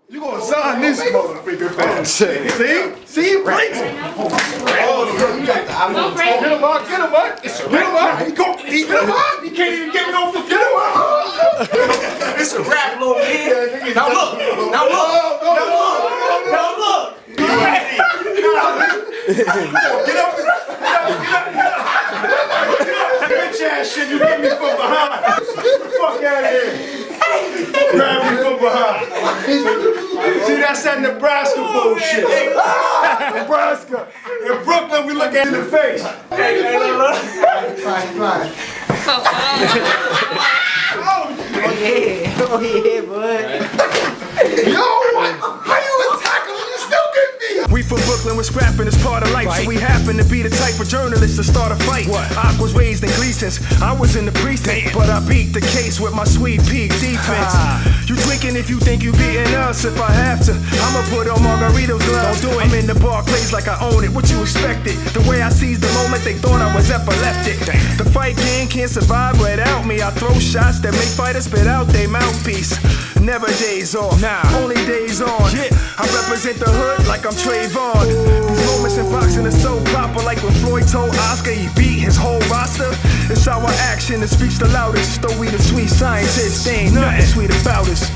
You gonna sign this motherfucker fast. See? See? Break him. Get him up. Get him up. Get him up. Get him up. You can't even get me off the floor. Get him up. It's a rap, little man. Now look. Now look. Now look. Now look. You ready? Get up. Bitch ass shit you hit me from behind. Get the fuck out of here. Grab me from behind. See, that's that Nebraska bullshit. Nebraska. In Brooklyn, we look at it in the face. Oh yeah, bud. Yo, how you attack him? You still get me. We from Brooklyn, we're scrapping, it's part of life. So we happen to be the type of journalists to start a fight. I was raised in Gleason's, I was in the precinct, but I beat the case with my sweet peak defense. You drinking if you think you beating us. If I have to, I'ma put on Margarito's gloves. I'm in the Barclays like I own it, what you expected? The way I seized the moment, they thought I was epileptic. The fight game can't survive without me. I throw shots that make fighters spit out their mouthpiece. Never days off, only days on. I represent the hood like I'm Trayvon. These moments in boxing are so proper, like when Floyd told Oscar he beat his whole roster. It's our action that speaks the loudest. Though we the sweet scientists, there ain't nothing sweet about us.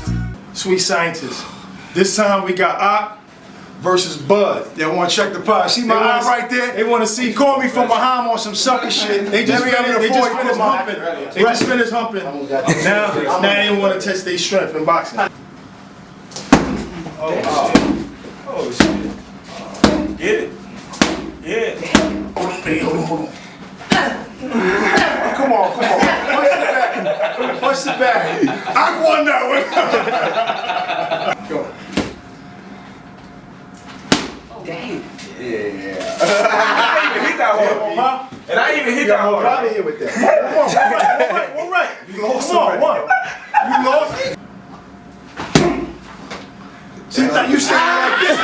Sweet scientists. This time we got Ock versus Bud. They want to check the pot. See my eye right there? They want to see. He called me from behind on some sucker shit. They just finished humping. They just finished humping. Now they want to test their strength in boxing. Oh shit. Get it. Yeah. Hold on. Come on. Punch the bag. I won that one. Go. Damn. Yeah. I didn't even hit that hard. And I didn't even hit that hard. Out of here with that. All right. You lost one. You lost. See, you stand like this.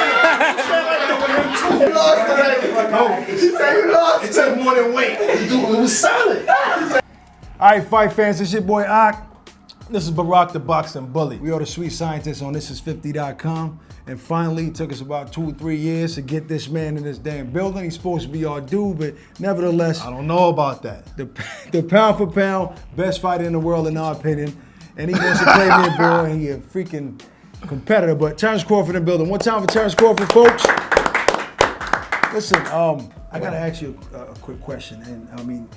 You lost already. No. You lost. It took more than weight. It was solid. Alright, fight fans, it's your boy Ock. This is Barack the Boxing Bully. We are the Sweet Scientists on ThisIs50.com. And finally, it took us about 2 or 3 years to get this man in this damn building. He's supposed to be our dude, but nevertheless, I don't know about that. The pound for pound best fighter in the world, in our opinion. And he wants to play me, boy, and he a freaking competitor. But Terrence Crawford in the building. One time for Terrence Crawford, folks. Listen, I gotta ask you a quick question. And I mean,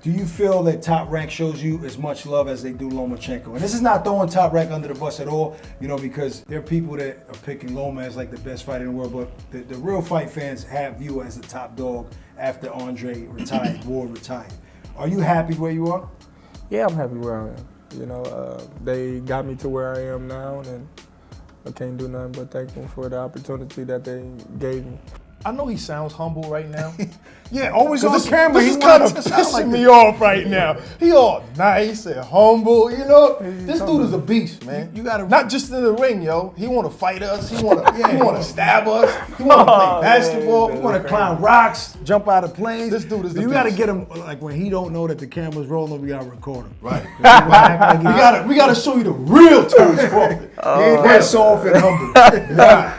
do you feel that Top Rank shows you as much love as they do Lomachenko? And this is not throwing Top Rank under the bus at all, you know, because there are people that are picking Loma as like the best fighter in the world, but the real fight fans have you as the top dog after Andre retired, Ward retired. Are you happy where you are? Yeah, I'm happy where I am. You know, they got me to where I am now, and I can't do nothing but thank them for the opportunity that they gave me. I know he sounds humble right now. Yeah, always on camera. He's He kind of wants to pissing sound like me off right now. He all nice and humble, you know. This dude is a beast, man. You gotta not just in the ring, yo. He want to fight us. He want to stab us. He want to play basketball. He want to climb rocks, jump out of planes. This dude is the You got to beast. get him like when he don't know that the camera's rolling. We got to record him. Right. we got to show you the real Terrence Crawford. He ain't that soft and humble. Nah.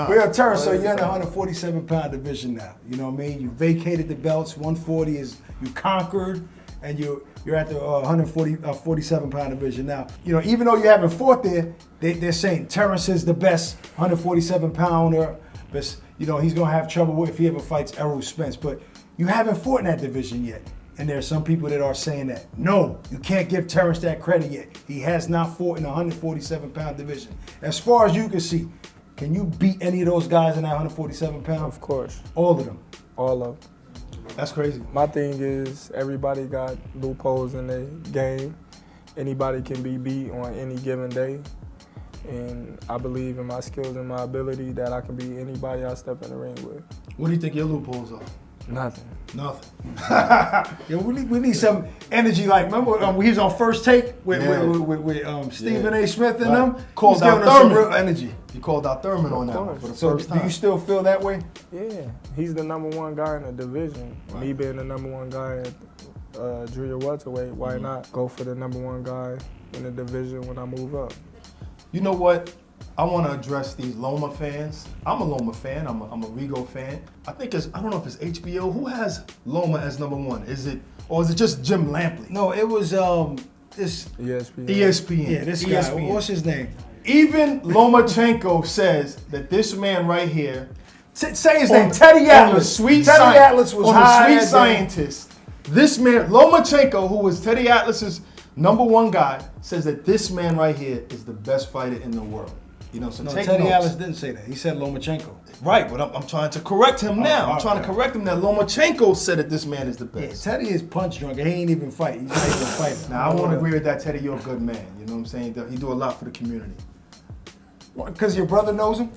We have Terrence, so you're in the 147-pound division now. You know what I mean? You vacated the belts. 140 is you conquered, and you're at the 147-pound division now. You know, even though you haven't fought there, they're saying Terrence is the best 147-pounder. But you know he's gonna have trouble if he ever fights Errol Spence. But you haven't fought in that division yet, and there are some people that are saying that no, you can't give Terrence that credit yet. He has not fought in the 147-pound division. As far as you can see. Can you beat any of those guys in that 147 pounds? Of course. All of them? All of them. That's crazy. My thing is everybody got loopholes in their game. Anybody can be beat on any given day. And I believe in my skills and my ability that I can beat anybody I step in the ring with. What do you think your loopholes are? Nothing. Yeah, we need some energy. Like remember when he was on First Take with Stephen A. Smith and them. Called out giving us some Thurman. real energy. He called out Thurman on that one for the So first do time. you still feel that way? Yeah, he's the #1 guy in the division. Right. Me being the #1 guy at junior welterweight, why not go for the #1 guy in the division when I move up? You know what? I want to address these Loma fans. I'm a Loma fan. I'm a Rigo fan. I think I don't know if it's HBO. Who has Loma as #1? Is it just Jim Lampley? No, it was this ESPN. ESPN. Yeah, this guy. ESPN. What's his name? Even Lomachenko says that this man right here, Say his name. Teddy Atlas. Teddy Atlas was high. Sweet Scientist. This man, Lomachenko, who was Teddy Atlas's #1 guy, says that this man right here is the best fighter in the world. You know, so No, take Teddy notes. Atlas didn't say that. He said Lomachenko. Right, but I'm trying to correct him now. I'm trying to correct him that Lomachenko said that this man is the Yeah, best. Teddy is punch drunk. He ain't even fight. He's not even fighting. Now, I won't agree with that, Teddy. You're a good man. You know what I'm saying? He do a lot for the community. Because your brother knows him?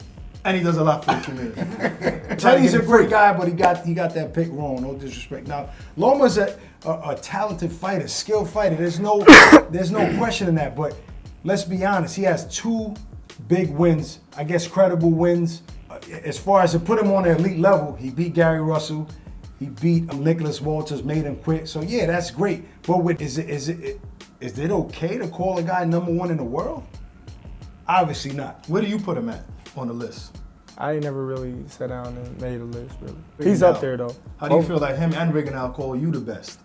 And he does a lot for the community. Teddy's a great guy, but he got that pick wrong. No disrespect. Now, Loma's a talented fighter, skilled fighter. There's no question in that. But let's be honest, he has 2 big wins, I guess credible wins. As far as to put him on an elite level, he beat Gary Russell, he beat Nicholas Walters, made him quit. So yeah, that's great. But is it okay to call a guy #1 in the world? Obviously not. Where do you put him at on the list? I ain't never really sat down and made a list, really. He's up there, though. How do you feel like him and Rigonal call you the best?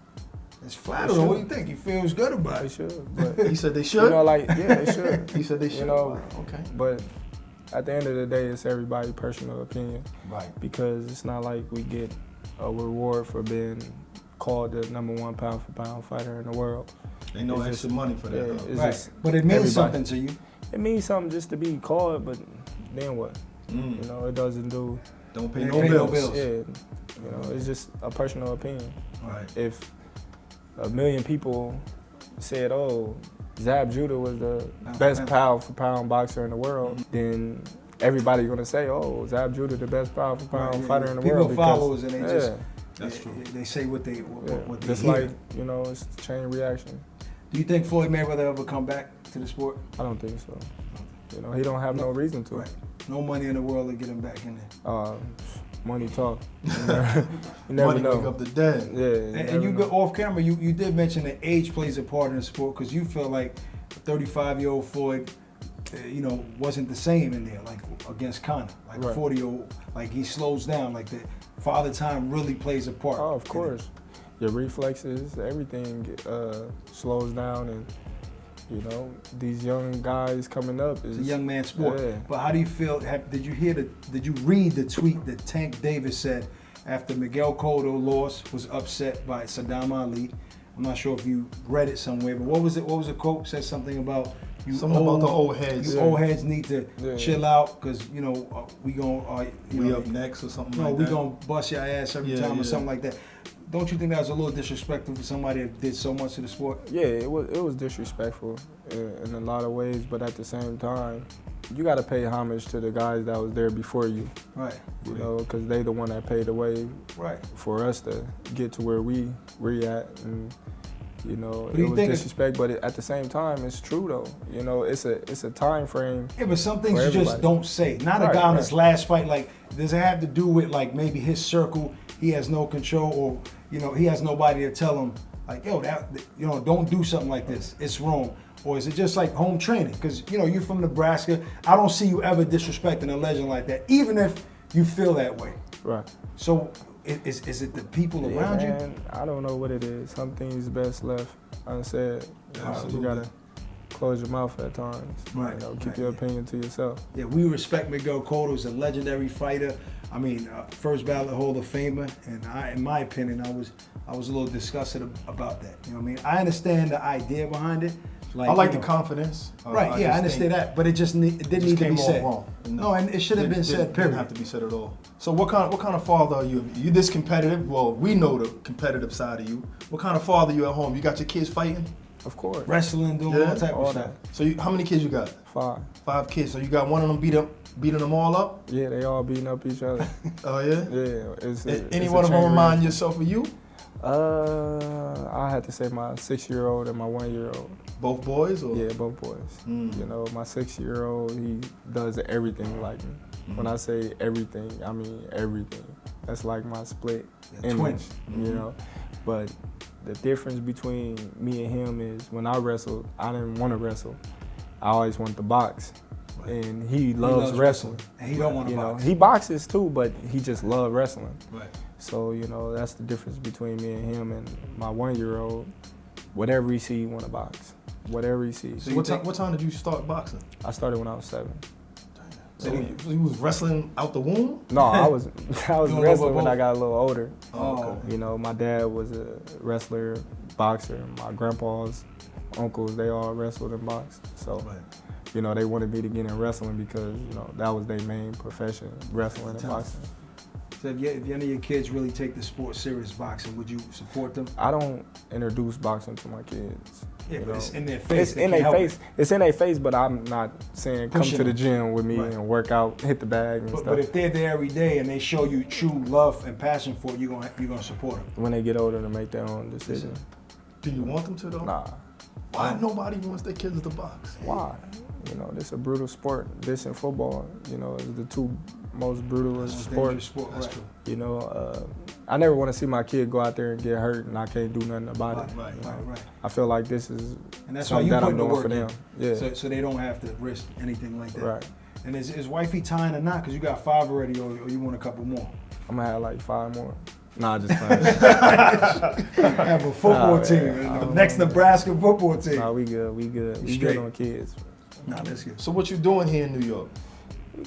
It's flattering. What do you think? He feels good about They it. should, but He said they should? you know, like, yeah, they should. He said they should. You know, Wow, okay. But at the end of the day, it's everybody's personal opinion. Right. Because it's not like we get a reward for being called the #1 pound-for-pound fighter in the world. They know It's extra just- money for that. yeah, huh? it's Right. just But it means everybody. something to you. It means something just to be called, but then what? You know, it doesn't do. Don't pay They no pay no bills. bills. Yeah, you know, it's just a personal opinion. Right. If 1 million people said, "Oh, Zab Judah was the best pound-for-pound boxer in the world," then everybody's gonna say, "Oh, Zab Judah the best pound-for-pound Right, fighter in the people world." follow us and they just That's true. They say what they what they just hear. like, you know, it's chain reaction. Do you think Floyd Mayweather ever come back to the sport? I don't think so. You know, he don't have no reason to. Right. No money in the world to get him back in there. Money talk. You never Money know. wake up the dead. Yeah. And you go off camera, you did mention that age plays a part in the sport because you feel like 35-year-old Floyd, wasn't the same in there, like against Conor. Like Right. 40-year-old, like he slows down. Like the father time really plays a part. Oh, of course. Your reflexes, everything slows down, and you know these young guys coming up. It's a young man's sport. Yeah. But how do you feel? Did you read the tweet that Tank Davis said after Miguel Cotto lost, was upset by Saddam Ali? I'm not sure if you read it somewhere, but what was it? What was the quote? Said something about you. Something about the old heads. You old heads need to Yeah. chill out because we gonna We up next or something no, like we that. gonna bust your ass every time or something like that. Don't you think that was a little disrespectful for somebody that did so much to the sport? Yeah, it was disrespectful in a lot of ways, but at the same time, you got to pay homage to the guys that was there before you. Right. You know, because they the one that paved the way Right. for us to get to where we at, and you know, do you it was think disrespect. But at the same time, it's true though. You know, it's a time frame. Yeah, but some things for you just everybody. don't say. Not a Right, guy on right. his last fight. Like, does it have to do with like maybe his circle? He has no control, or he has nobody to tell him like, yo, don't do something like this. It's wrong. Or is it just like home training? Because you're from Nebraska. I don't see you ever disrespecting a legend like that, even if you feel that way. Right. So is it the people around you? Man, I don't know what it is. Some things best left unsaid. You gotta close your mouth at times. Right, Keep right. your opinion to yourself. Yeah, we respect Miguel Cotto. He's a legendary fighter. I mean, first ballot Hall of Famer, and in my opinion, I was a little disgusted about that. You know what I mean? I understand the idea behind it. I like the confidence. Right, I just understand think that, but it didn't need to came be off said. wrong. No, and it should have been said, period. Didn't have to be said at all. So what kind of father are you? You this competitive? Well, we know the competitive side of you. What kind of father are you at home? You got your kids fighting? Of course. Wrestling, doing all type all of stuff. that. So how many kids you got? 5. 5 kids. So you got one of them beating them all up? Yeah, they all beating up each other. Oh yeah? Yeah. Any it's one a of them chain remind reaction. yourself of you? I had to say my 6-year-old and my 1-year-old. Both boys or? Yeah, both boys. You know, my 6-year-old, he does everything like me. When I say everything, I mean everything. That's like my split image, twins. you know. But the difference between me and him is when I wrestled, I didn't want to wrestle. I always wanted to box. and he loves wrestling. And he don't want to box. He boxes too, but he just loves wrestling. Right. So, that's the difference between me and him. And my 1-year-old, whatever he sees, he want to box. Whatever he sees. So what time did you start boxing? I started when I was 7. So you was wrestling out the womb? No, I was wrestling when I got a little older. Oh, okay. My dad was a wrestler, boxer. My grandpa's uncles, they all wrestled and boxed. So, they wanted me to get in wrestling because, that was their main profession, wrestling and boxing. So if any of your kids really take the sport serious, boxing, would you support them? I don't introduce boxing to my kids. Yeah, but it's in their face. It's in their face. It's in their face, but I'm not saying come to the gym with me and work out, hit the bag and stuff. But if they're there every day and they show you true love and passion for it, you're gonna support them. When they get older to make their own decision. Do you want them to though? Nah. Why nobody wants their kids to box? Why? This is a brutal sport. This and football, is the two most brutalest sports. That's true. I never want to see my kid go out there and get hurt and I can't do nothing about it. Right. I feel like this is and that's why something you that put I'm the doing work for them. in. Yeah. So they don't have to risk anything like that. Right. And is wifey tying or not? Because you got 5 already, or you want a couple more? I'm gonna have like 5 more. Nah, just playing. Have a football team, next Nebraska football team. Nah, we good. We good on kids. Nah, that's good. So what you doing here in New York?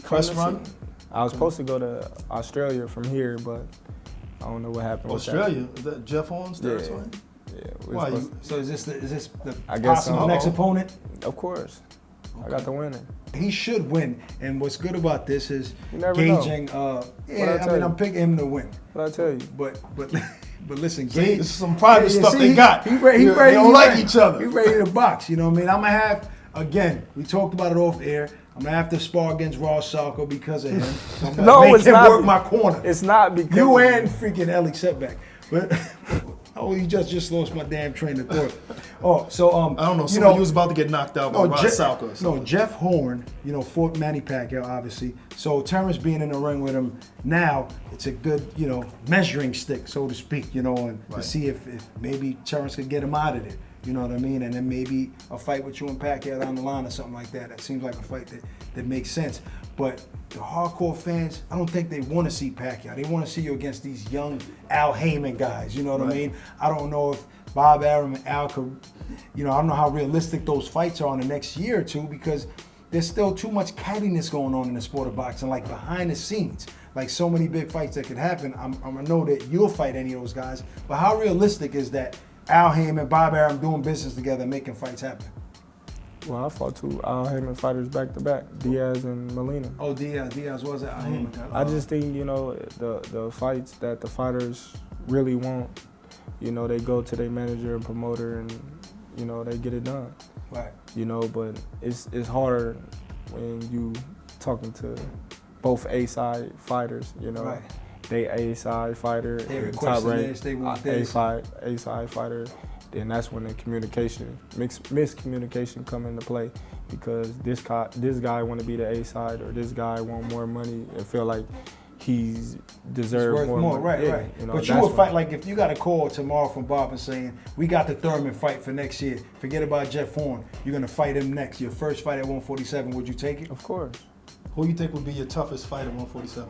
Press run? I was supposed to go to Australia from here, but I don't know what happened. Australia? Is that Jeff Horn's territory? Yeah. Why? So is this the I guess possible so. next opponent? Of course. I got the winner. He should win. And what's good about this is You never gauging. know. I'm picking him to win. What I tell you? But listen, See, this is some private stuff they got. He ready. They don't like each other. He ready to box. You know what I mean? I'm gonna have again. We talked about it off air. I'm gonna have to spar against Ross Salko because of him. So I'm gonna No, make it's him not. work my corner. It's not because You and freaking Ellie Setback. But you just lost my damn train of thought. Oh, so I don't know. Somebody was about to get knocked out by Ross Salko. No, Jeff Horn, fought Manny Pacquiao, obviously. So Terrence being in the ring with him now, it's a good, measuring stick, so to speak, and to see if maybe Terrence could get him out of there. You know what I mean? And then maybe a fight with you and Pacquiao down the line or something like that. That seems like a fight that makes sense. But the hardcore fans, I don't think they want to see Pacquiao. They want to see you against these young Al Heyman guys. You know what I mean? I don't know if Bob Arum and Al could, I don't know how realistic those fights are in the next year or two because there's still too much cattiness going on in the sport of boxing, like behind the scenes. Like so many big fights that could happen. I'm going to know that you'll fight any of those guys. But how realistic is that Al Heyman and Bob Arum doing business together and making fights happen? Well, I fought 2 Al Heyman fighters back to back, Diaz and Molina. Oh, Diaz was it? Al Heyman. I just think, the fights that the fighters really want, they go to their manager and promoter and, they get it done. Right. But it's hard when you talking to both A-side fighters, Right. They A-side fighter, They top requesting rank, this, they want this. A-side fighter. Then that's when the miscommunication come into play because this guy want to be the A-side or this guy want more money and feel like he's deserves worth more. money. Right. But you would fight, like if you got a call tomorrow from Bob and saying, we got the Thurman fight for next year, forget about Jeff Horn, you're going to fight him next. Your first fight at 147, would you take it? Of course. Who you think would be your toughest fight at 147?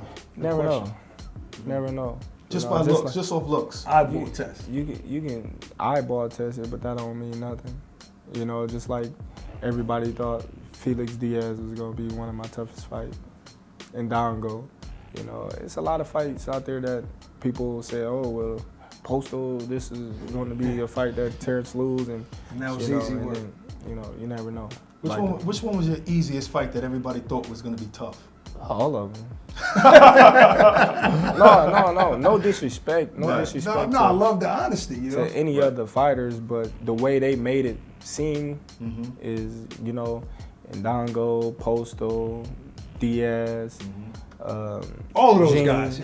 Never know. Just by looks, just off looks. Eyeball test. You can eyeball test it, but that don't mean nothing. Just like everybody thought Felix Diaz was gonna be one of my toughest fights in Dongo. It's a lot of fights out there that people say, oh well, Postal, this is going to be a fight that Terrence lose, and that was easy work. Then, you never know. Which one was your easiest fight that everybody thought was going to be tough? All of them. No disrespect. No disrespect. No, I love the honesty. To any other fighters, but the way they made it seem is, Ndongo, Postal, Diaz, all of those Gene, guys.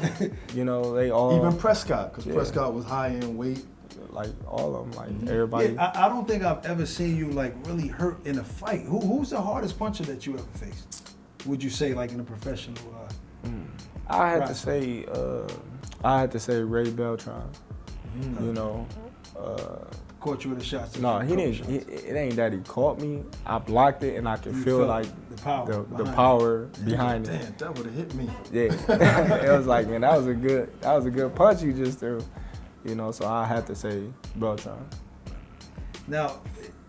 They all. Even Prescott, because Prescott was high in weight. Like all of them, like everybody. Yeah, I don't think I've ever seen you like really hurt in a fight. Who's the hardest puncher that you ever faced? Would you say like in a professional? I had to say Ray Beltran. caught you with a shot. No, he didn't. It ain't that he caught me. I blocked it, and I could feel felt like the the power power behind it. Damn, that would have hit me. Yeah, it was like, man, that was a good punch you just threw. You know, so I had to say Beltran. Now,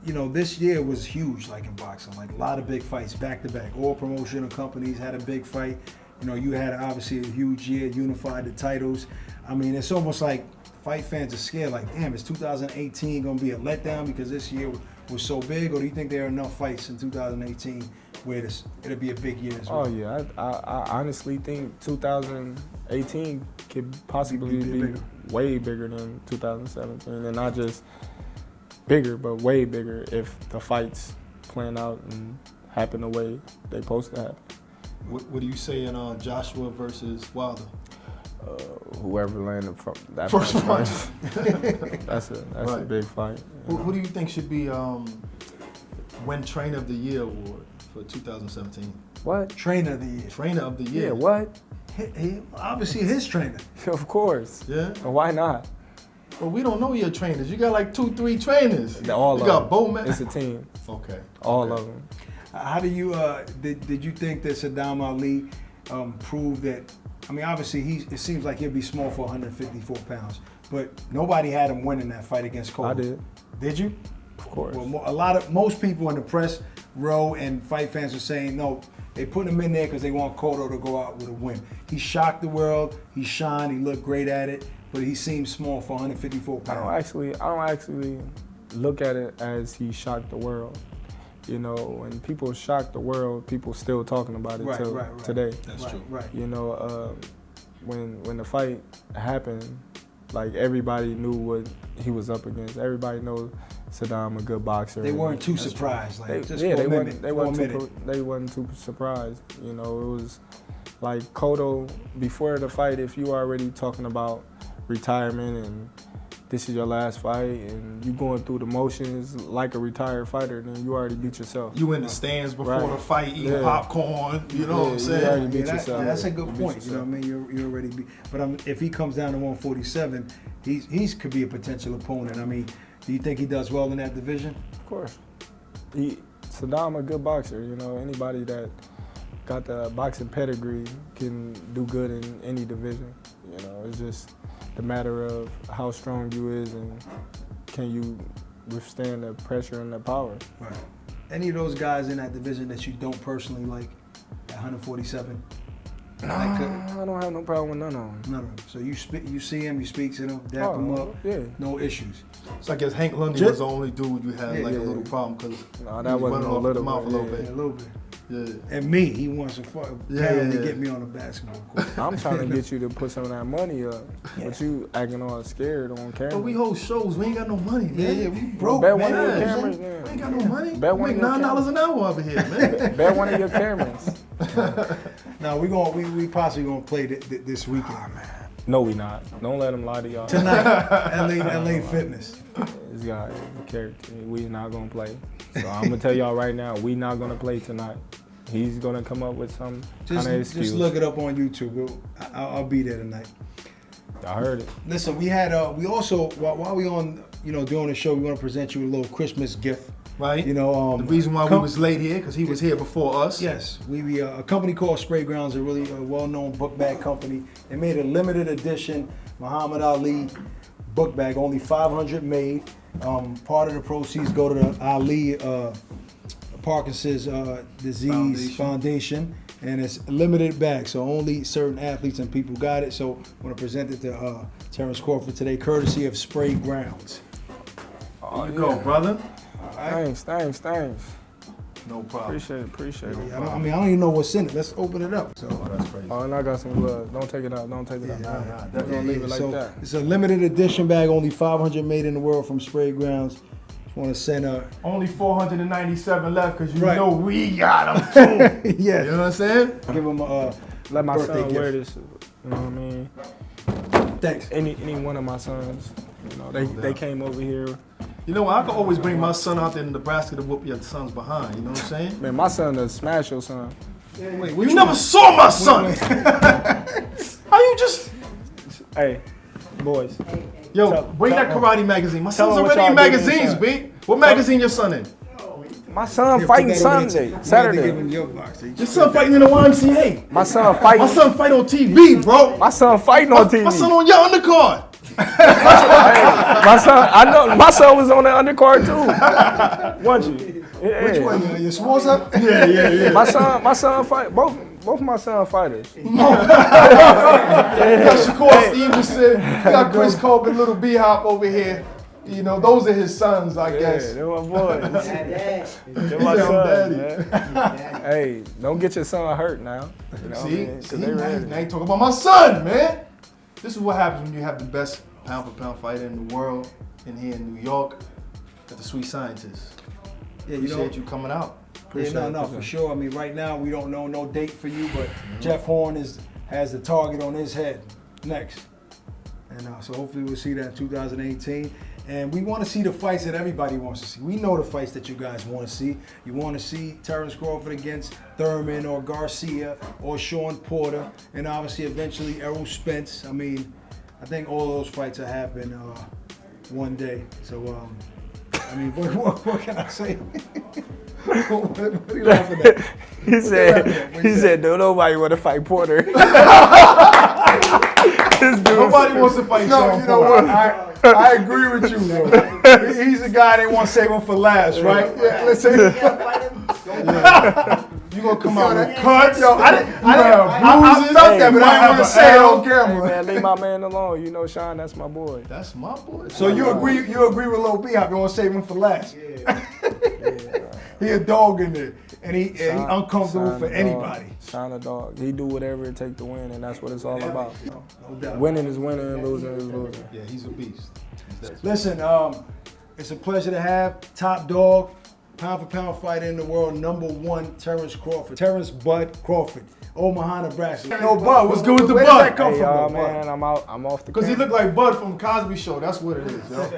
you know, this year was huge, like in boxing, like a lot of big fights back to back. All promotional companies had a big fight. You know, you had obviously a huge year, unified the titles. I mean, it's almost like fight fans are scared, like, damn, is 2018 gonna be a letdown because this year was so big, or do you think there are enough fights in 2018 where it'll be a big year as well? Oh yeah, I honestly think 2018 could possibly be way bigger than 2017, and not just bigger, but way bigger if the fights plan out and happen the way they supposed to happen. What do you say in Joshua versus Wilder? Whoever landed from that First punch. that's a big fight. Who do you think should be win Trainer of the Year award for 2017? What? Trainer of the year. Trainer of the Year. Yeah, what? He obviously his trainer. Of course. Yeah. Why not? Well, we don't know your trainers. You got like 2-3 trainers. All you of got them. Bowman. It's a team. Okay. All of them. How do you did you think that Saddam Ali proved that? I mean, obviously it seems like he'll be small for 154 pounds, but nobody had him winning that fight against Cotto. I did. Did you? Of course. Well, most people in the press row and fight fans are saying no. They put him in there because they want Cotto to go out with a win. He shocked the world. He shined. He looked great at it, but he seems small for 154 pounds. I don't actually look at it as he shocked the world. You know, when people shock the world, people still talking about it till today. That's true. Right. You know, when the fight happened, like everybody knew what he was up against. Everybody knows Saddam a good boxer. They weren't too surprised. Like they wasn't too surprised. You know, it was like Cotto before the fight. If you already talking about retirement and this is your last fight and you going through the motions like a retired fighter, then you already beat yourself. You in the stands before the fight, eating popcorn. You know what I'm saying? You already beat yourself. That's a good point. You know what I mean? You're already beat. But if he comes down to 147, he could be a potential opponent. I mean, do you think he does well in that division? Of course. Saddam a good boxer. You know, anybody that got the boxing pedigree can do good in any division. You know, it's just the matter of how strong you is and can you withstand the pressure and the power. Right. Any of those guys in that division that you don't personally like at 147? I don't have no problem with none of them. None of them. So you see him, you speak to them, dap him up. Yeah. No issues. So I guess Hank Lundy was the only dude you had a little problem because that wasn't a little mouth a little bit. Yeah, a little bit. Yeah. And me, he wants to get me on the basketball court. I'm trying to get you to put some of that money up, but you acting all scared on camera. But we hold shows, we ain't got no money, man. Yeah, we broke, bet man. one of your cameras, We ain't got no money. Bet We one make of your $9 an hour over here, man. Bet one of your cameras. Now we possibly gonna play this weekend. No, we not. Don't let him lie to y'all. Tonight, LA Fitness. This guy, character, we not gonna play. So I'm gonna tell y'all right now, we not gonna play tonight. He's gonna come up with some kind of excuse. Just look it up on YouTube. I'll be there tonight. I heard it. Listen, we also while we on doing the show, we want to present you a little Christmas gift. Right. You know, the reason why we was late here because he was here before us. Yes, we a company called Spray Grounds, a really well-known book bag company. They made a limited edition Muhammad Ali book bag, only 500 made. Part of the proceeds go to the Ali Parkinson's Disease Foundation, and it's a limited bag, so only certain athletes and people got it. So I want to present it to Terrence Crawford today, courtesy of Spray Grounds. There you go, brother. Thanks. No problem. Appreciate it. I don't even know what's in it. Let's open it up. So that's crazy. Oh, and I got some gloves. Don't take it out. Nah, we're gonna leave it like that. It's a limited edition bag, only 500 made in the world from Spray Grounds. Just want to send only 497 left because you know we got them too. Yeah. You know what I'm saying? Give him Let my birthday son gift. wear this. You know what I mean? Thanks. Any one of my sons, you know, they came over here. You know, I could always bring my son out there in Nebraska to whoop your son's behind. You know what I'm saying? Man, my son does smash your son. Wait, You never saw my son. How you just? Hey, Boys. Yo, bring that karate magazine. My son's them what already in y'all doing, magazines, son. B. What magazine your son in? My son fighting Sunday, Saturday. Your box. Your son fighting in the YMCA. My son fighting. My son fight on TV, bro. My son fighting on TV. My son on your undercard. My son, I know. My son was on the undercard too. Wasn't you? Yeah. Which one? Your sports up? Yeah. My son fight. Both my son fighters. You got Shakur Stevenson. You got Chris Colvin, Little B-Hop over here. You know, those are his sons, I guess. Yeah, they're my boys. They're my Yeah, I'm sons, daddy. man. Hey, don't get your son hurt now. You know what I See, mean? 'Cause see, they now ready. you talking about my son, man. This is what happens when you have the best pound-for-pound fighter in the world in here in New York. Got the Sweet Scientists. Yeah, Appreciate you coming out. Yeah, no, for sure. I mean, right now we don't know no date for you, but Jeff Horn has the target on his head next, and so hopefully we'll see that in 2018. And we want to see the fights that everybody wants to see. We know the fights that you guys want to see. You want to see Terrence Crawford against Thurman or Garcia or Sean Porter, and obviously eventually Errol Spence. I mean, I think all those fights will happen one day. So, I mean, what can I say? What are you laughing at? He said, don't nobody want to fight Porter. Nobody wants to fight No, Sean you know Porter. what? I agree with you, bro. He's the guy they want to save him for last, right? Yeah, let's say. You gonna come out with Cuts. Yo, I bruises. felt that, but I didn't want to say it on Hey, camera. man, leave my man alone. You know, Sean, that's my boy. That's my boy. So you agree with Lil B? I want to save him for last. He a dog in there, and he uncomfortable Sean for a anybody. Dog. Sean a dog. He do whatever it take to win, and that's what it's all about. No doubt. Winning is winning, and losing is losing. Yeah, he's a beast. Listen, it's a pleasure to have top dog, pound for pound fighter in the world, #1, Terrence Crawford. Terrence Bud Crawford, Omaha, Nebraska. No Bud, what's good with the Where Bud? did that come Hey, from, y'all, though, Bud? man, I'm off the Because he camera. looked like Bud from Cosby Show. That's what it is, yo.